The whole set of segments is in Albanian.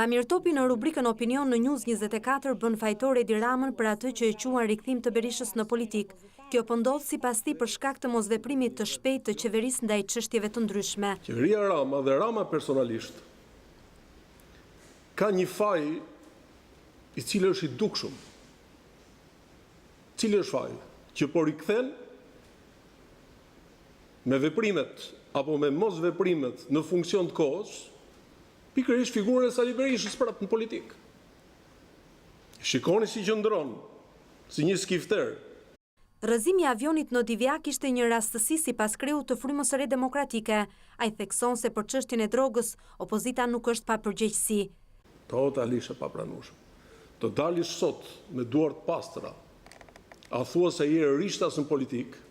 Bamir Topi në rubrikën Opinion në News 24 bën fajtor Edi Ramën për atë që e quan rikthim të Berishës në politik. Kjo po ndodh sipas tij për shkak të mosveprimit të shpejtë të qeverisë ndaj çështjeve të ndryshme. Qeveria Rama dhe Rama personalisht ka një faj i cili është i dukshëm. Cili është faj? Që po rikthen me veprimet apo me mos veprimet në funksion të kohës, pikërisht figurën e Sali Berishës prapë në politikë. Shikoni si qëndron, si një skifter. Rrëzimi i avionit në Divjak ishte një rastësi sipas kreut të Frymës së Re Demokratike. Ai thekson se për çështjen e drogës, opozita nuk është pa përgjegjësi. Totalisht e papranueshme. Të dalish sot me duar të pastra, a thua se je rishtas në politikë,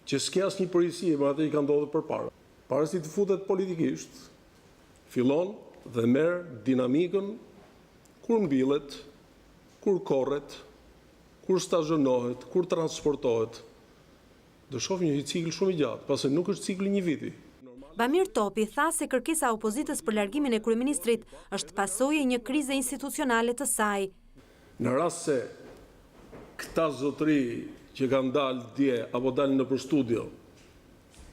që s'ke asnjë përgjegjësi me atë që ka ndodhur përpara. Para se të futet politikisht, fillon dhe merr dinamikën kur mbillet, kur korret, kur stazhonohet, kur transportohet. Do shohim një cikël shumë i gjatë, pasi nuk është cikli një viti. Bamir Topi tha se kërkesa e opozitës për largimin e kryeministrit është pasojë e një krize institucionale të saj. Në rast se këta zotëri që kanë dalë dje apo dalën nëpër studio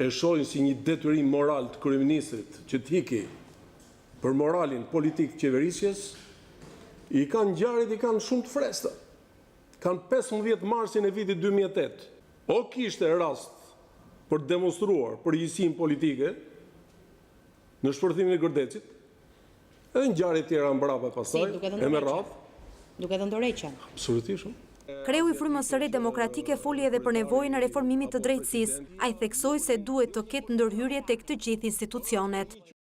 e shohin si një detyrim moral të kryeministrit që të hiqi për moralin politik të qeverisjes, i kanë ngjarjet i kanë shumë të freskëta. Kanë 15 marsin e vitit 2008. O kishte rast për të demonstruar përgjegjësinë politike në shpërthimin e Gërdecit, edhe ngjarje të tjera mbrapa pastaj, e me radhë. Duke dhënë dorëheqje. Absolutisht. Kreu i Frymës së Re Demokratike foli edhe për nevojën e reformimit të drejtësisë. Ai theksoi se duhet të ketë ndërhyrje tek të gjithë institucionet.